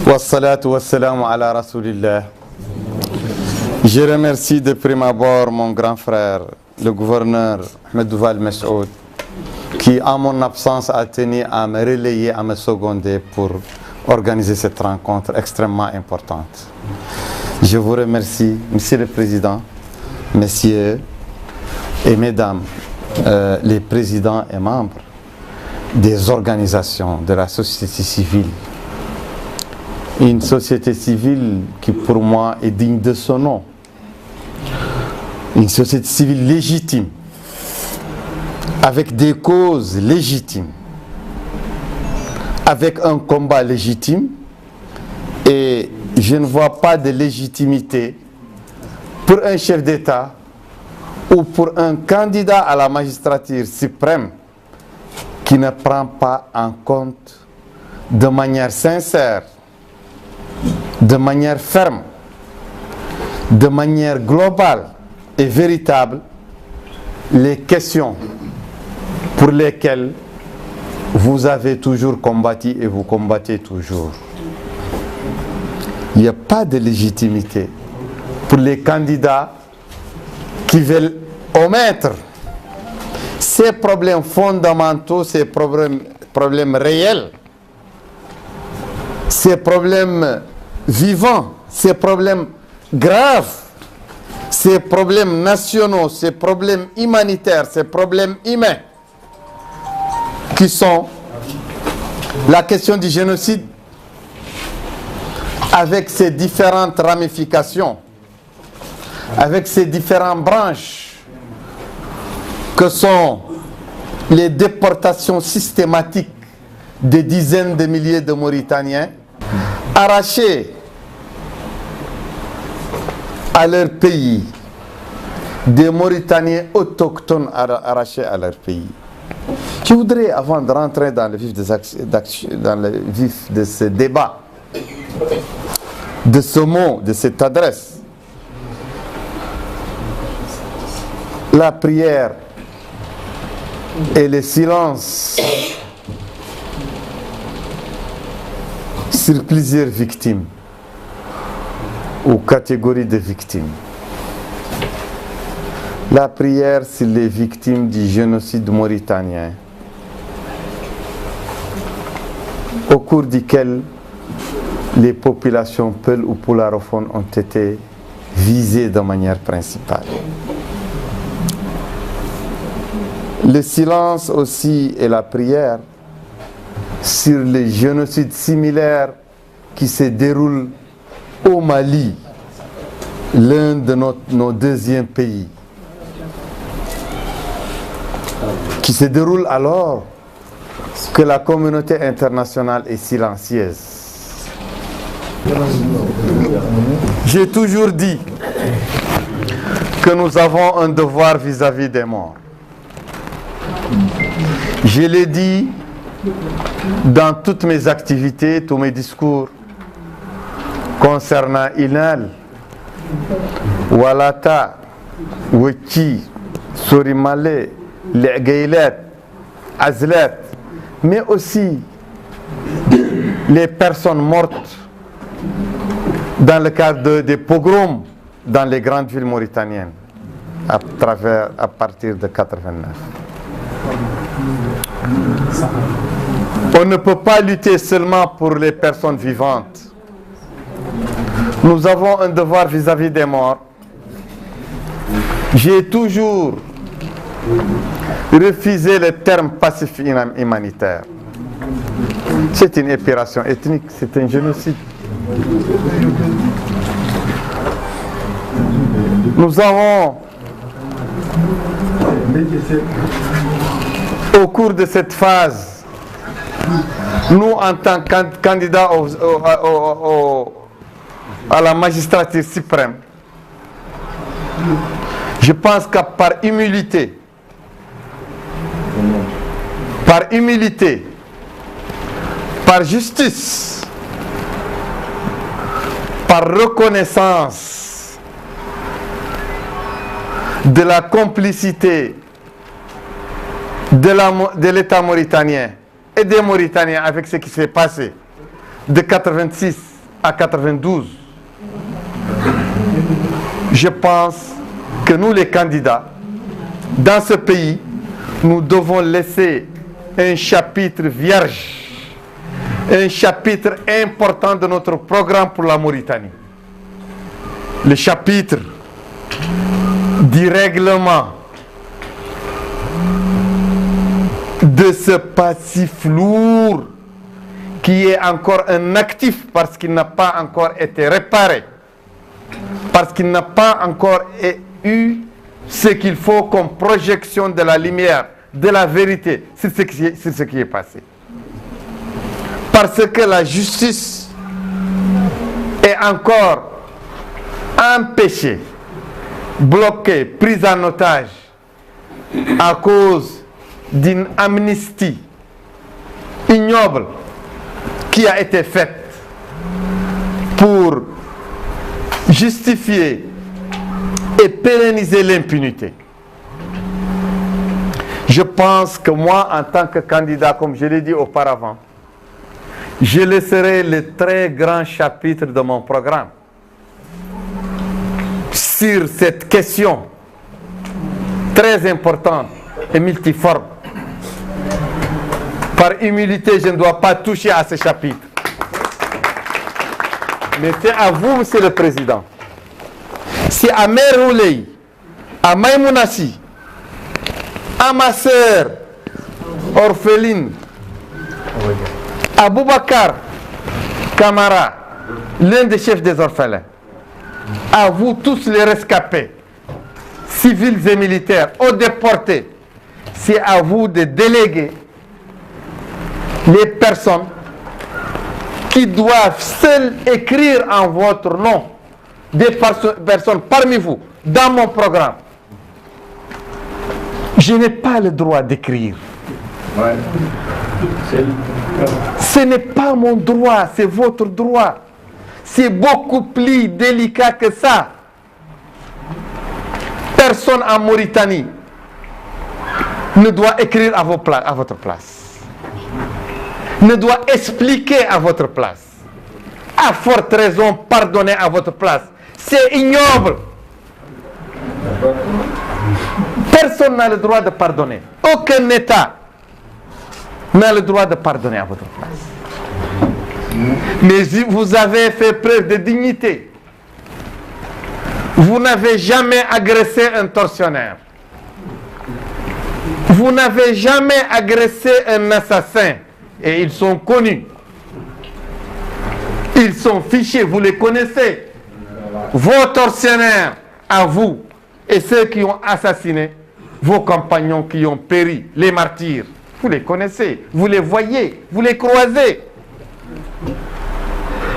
Wassalatu wassalamu ala rasulillah. Je remercie de prime abord mon grand frère, le gouverneur Ahmed Douval Messoud, qui en mon absence a tenu à me relayer, à me seconder pour organiser cette rencontre extrêmement importante. Je vous remercie, Monsieur le Président, Messieurs et Mesdames, les présidents et membres des organisations de la société civile. Une société civile qui pour moi est digne de son nom. Une société civile légitime, avec des causes légitimes, avec un combat légitime, et je ne vois pas de légitimité pour un chef d'État ou pour un candidat à la magistrature suprême qui ne prend pas en compte de manière sincère, de manière ferme, de manière globale et véritable, les questions pour lesquelles vous avez toujours combattu et vous combattez toujours. Il n'y a pas de légitimité pour les candidats qui veulent omettre ces problèmes fondamentaux, ces problèmes réels, ces problèmes vivants, ces problèmes graves, ces problèmes nationaux, ces problèmes humanitaires, ces problèmes humains, qui sont la question du génocide avec ses différentes ramifications, avec ses différentes branches, que sont les déportations systématiques de dizaines de milliers de Mauritaniens, arrachés à leur pays, des Mauritaniens autochtones arrachés à leur pays. Je voudrais, avant de rentrer dans le vif de ce débat, de ce mot, de cette adresse, la prière et le silence sur plusieurs victimes ou catégories de victimes. La prière sur les victimes du génocide mauritanien, au cours duquel les populations peuls ou pularophones ont été visées de manière principale. Le silence aussi et la prière sur les génocides similaires qui se déroulent au Mali, l'un de nos deuxièmes pays, qui se déroule alors que la communauté internationale est silencieuse. J'ai toujours dit que nous avons un devoir vis-à-vis des morts. Je l'ai dit dans toutes mes activités, tous mes discours concernant Inal, Walata, Weki, Sorimale, L'Egeilet, Azlet, mais aussi les personnes mortes dans le cadre des pogroms dans les grandes villes mauritaniennes à partir de 89. On ne peut pas lutter seulement pour les personnes vivantes. Nous avons un devoir vis-à-vis des morts. J'ai toujours refusé le terme passif humanitaire. C'est une épuration ethnique, c'est un génocide. Nous avons, au cours de cette phase, nous en tant que candidats à la magistrature suprême, je pense que par humilité, par justice, par reconnaissance de la complicité de l'État mauritanien et des Mauritaniens avec ce qui s'est passé de 86 à 92, je pense que nous les candidats, dans ce pays, nous devons laisser un chapitre vierge, un chapitre important de notre programme pour la Mauritanie. Le chapitre du règlement de ce passif lourd qui est encore un actif parce qu'il n'a pas encore été réparé, parce qu'il n'a pas encore eu ce qu'il faut comme projection de la lumière, de la vérité sur ce qui est passé. Parce que la justice est encore empêchée, bloquée, prise en otage à cause d'une amnistie ignoble qui a été faite pour justifier et pérenniser l'impunité. Je pense que moi, en tant que candidat, comme je l'ai dit auparavant, je laisserai le très grand chapitre de mon programme sur cette question très importante et multiforme. Par humilité, je ne dois pas toucher à ce chapitre. Mais c'est à vous, Monsieur le Président. C'est à Mère Ouley, à Maïmounassi, à ma sœur orpheline, à Boubacar Kamara, l'un des chefs des orphelins, à vous tous les rescapés, civils et militaires, aux déportés, c'est à vous de déléguer les personnes qui doivent seules écrire en votre nom des personnes parmi vous dans mon programme. Je n'ai pas le droit d'écrire. Ouais. Ce n'est pas mon droit, c'est votre droit. C'est beaucoup plus délicat que ça. Personne en Mauritanie ne doit écrire à votre place. Ne doit expliquer à votre place. À forte raison, pardonner à votre place. C'est ignoble. Personne n'a le droit de pardonner. Aucun État n'a le droit de pardonner à votre place. Mais vous avez fait preuve de dignité. Vous n'avez jamais agressé un tortionnaire. Vous n'avez jamais agressé un assassin. Et ils sont connus. Ils sont fichés, vous les connaissez. Vos tortionnaires, à vous, et ceux qui ont assassiné, vos compagnons qui ont péri, les martyrs, vous les connaissez, vous les voyez, vous les croisez.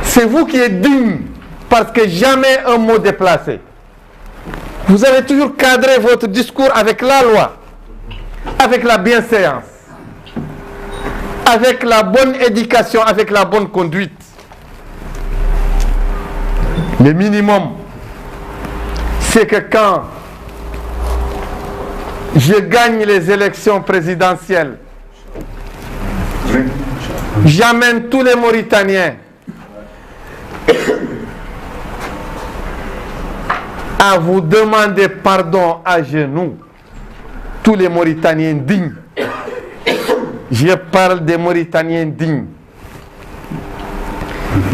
C'est vous qui êtes digne, parce que jamais un mot déplacé. Vous avez toujours cadré votre discours avec la loi, avec la bienséance, avec la bonne éducation, avec la bonne conduite. Le minimum, c'est que quand je gagne les élections présidentielles, j'amène tous les Mauritaniens à vous demander pardon à genoux, tous les Mauritaniens dignes. Je parle des Mauritaniens dignes.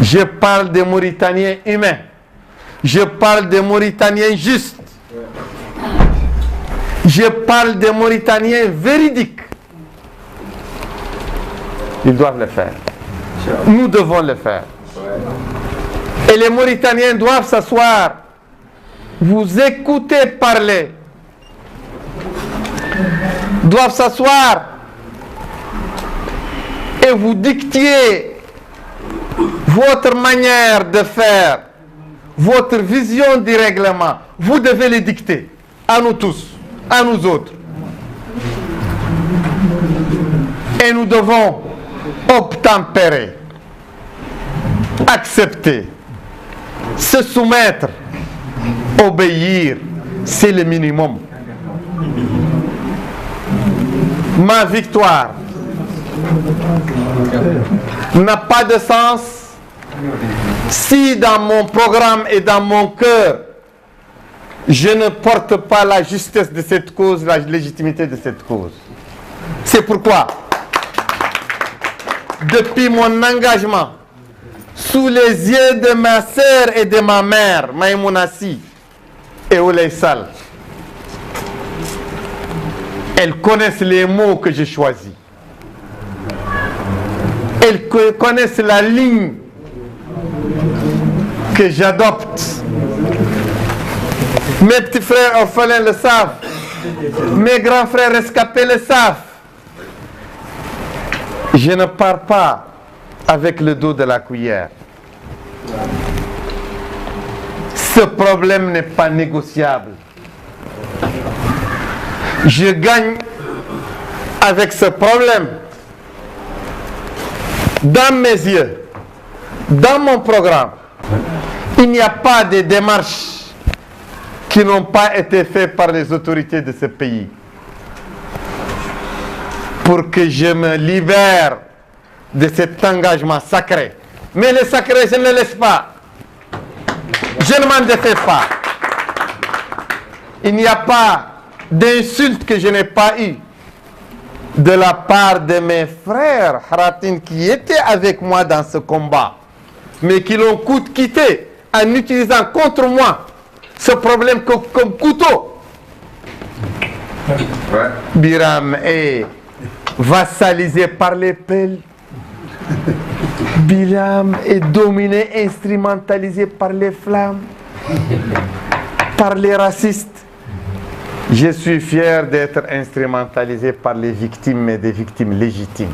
Je parle des Mauritaniens humains. Je parle des Mauritaniens justes. Je parle des Mauritaniens véridiques. Ils doivent le faire. Nous devons le faire. Et les Mauritaniens doivent s'asseoir, vous écouter parler, doivent s'asseoir et vous dicter votre manière de faire, votre vision du règlement. Vous devez les dicter à nous tous, à nous autres. Et nous devons obtempérer, accepter, se soumettre, obéir, c'est le minimum. Ma victoire n'a pas de sens Si dans mon programme et dans mon cœur, je ne porte pas la justesse de cette cause, la légitimité de cette cause. C'est pourquoi, depuis mon engagement, sous les yeux de ma sœur et de ma mère, Maïmounassi et Oulay Sall, elles connaissent les mots que j'ai choisis. Elles connaissent la ligne que j'adopte. Mes petits frères orphelins le savent. Mes grands frères rescapés le savent. Je ne pars pas avec le dos de la cuillère. Ce problème n'est pas négociable. Je gagne avec ce problème. Dans mes yeux, dans mon programme, il n'y a pas de démarches qui n'ont pas été faites par les autorités de ce pays pour que je me libère de cet engagement sacré. Mais le sacré, je ne le laisse pas. Je ne m'en défais pas. Il n'y a pas d'insulte que je n'ai pas eue de la part de mes frères Haratin qui étaient avec moi dans ce combat, mais qui l'ont quitté en utilisant contre moi ce problème comme couteau. Biram est vassalisé par les pelles. Biram est dominé, instrumentalisé par les flammes, par les racistes. Je suis fier d'être instrumentalisé par les victimes, mais des victimes légitimes.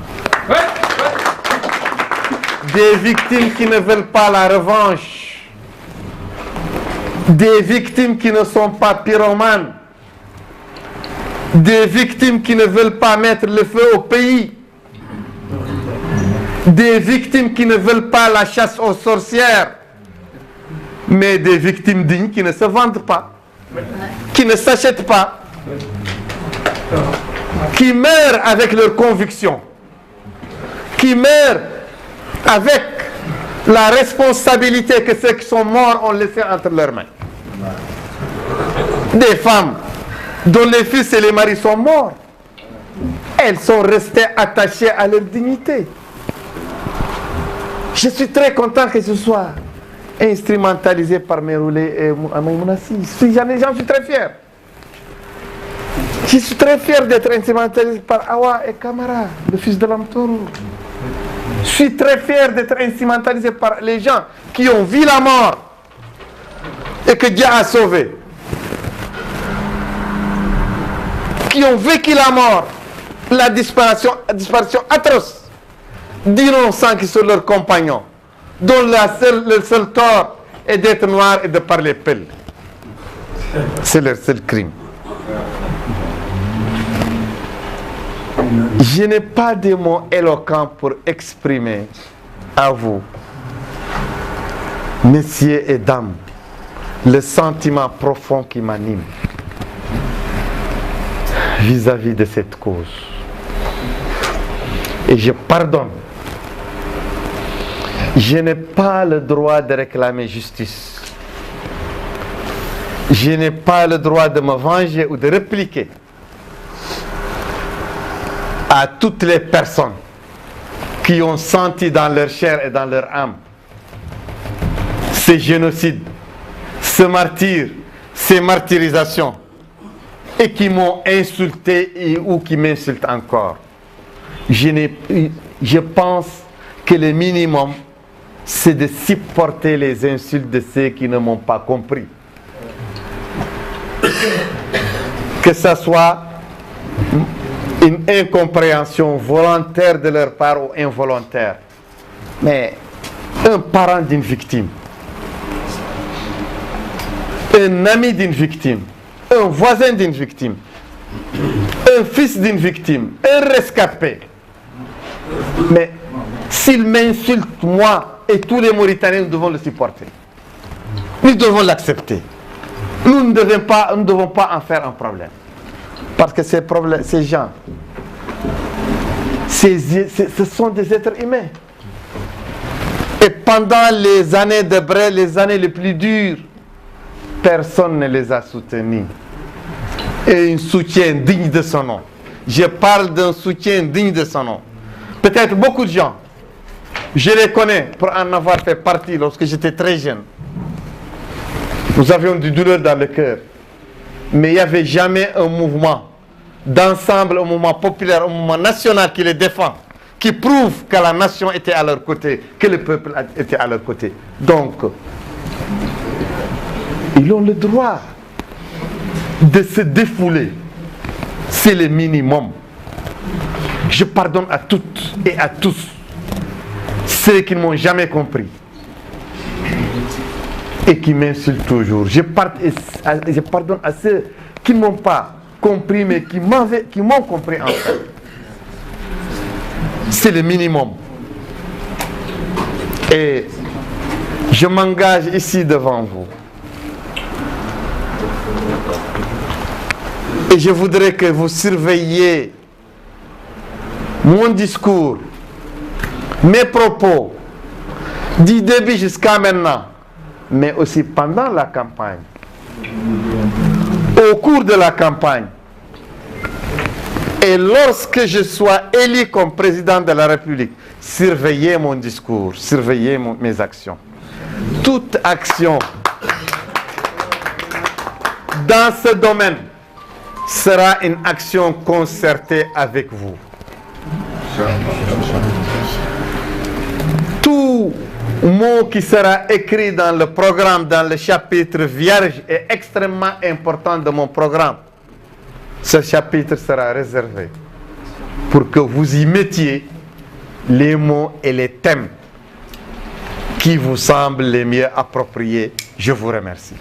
Des victimes qui ne veulent pas la revanche. Des victimes qui ne sont pas pyromanes. Des victimes qui ne veulent pas mettre le feu au pays. Des victimes qui ne veulent pas la chasse aux sorcières. Mais des victimes dignes qui ne se vendent pas. Qui ne s'achètent pas, qui meurent avec leurs convictions, qui meurent avec la responsabilité que ceux qui sont morts ont laissé entre leurs mains. Des femmes dont les fils et les maris sont morts, elles sont restées attachées à leur dignité. Je suis très content que ce soit instrumentalisé par Meroulé et Maïmounassi. J'en suis très fier. Je suis très fier d'être instrumentalisé par Awa et Kamara, le fils de Lamtourou. Je suis très fier d'être instrumentalisé par les gens qui ont vu la mort et que Dieu a sauvé. Qui ont vécu la mort, la disparition atroce d'innocents qui sont leurs compagnons, dont le seul tort est d'être noir et de parler pelle. C'est leur seul crime. Je n'ai pas de mots éloquents pour exprimer à vous, messieurs et dames, le sentiment profond qui m'anime vis-à-vis de cette cause. Et je pardonne. Je n'ai pas le droit de réclamer justice. Je n'ai pas le droit de me venger ou de répliquer à toutes les personnes qui ont senti dans leur chair et dans leur âme ces génocides, ce martyre, ces martyrisations, et qui m'ont insulté ou qui m'insultent encore. Je pense que le minimum, c'est de supporter les insultes de ceux qui ne m'ont pas compris. Que ce soit une incompréhension volontaire de leur part ou involontaire. Mais un parent d'une victime, un ami d'une victime, un voisin d'une victime, un fils d'une victime, un rescapé. Mais s'il m'insulte, moi et tous les Mauritaniens, nous devons le supporter. Nous devons l'accepter. Nous ne devons pas en faire un problème. Parce que ces gens, ce sont des êtres humains. Et pendant les années de Brel, les années les plus dures, personne ne les a soutenus. Et un soutien digne de son nom. Je parle d'un soutien digne de son nom. Peut-être beaucoup de gens, je les connais pour en avoir fait partie lorsque j'étais très jeune. Nous avions du douleur dans le cœur. Mais il n'y avait jamais un mouvement d'ensemble, un mouvement populaire, un mouvement national qui les défend, qui prouve que la nation était à leur côté, que le peuple était à leur côté. Donc, ils ont le droit de se défouler. C'est le minimum. Je pardonne à toutes et à tous ceux qui ne m'ont jamais compris et qui m'insultent toujours. Je pardonne à ceux qui ne m'ont pas compris, mais qui m'ont compris en fait. C'est le minimum. Et je m'engage ici devant vous. Et je voudrais que vous surveilliez mon discours, mes propos, du début jusqu'à maintenant, mais aussi pendant la campagne, au cours de la campagne, et lorsque je sois élu comme président de la République. Surveillez mon discours, surveillez mes actions. Toute action dans ce domaine sera une action concertée avec vous. Tout mot qui sera écrit dans le programme, dans le chapitre vierge, est extrêmement important de mon programme. Ce chapitre sera réservé pour que vous y mettiez les mots et les thèmes qui vous semblent les mieux appropriés. Je vous remercie.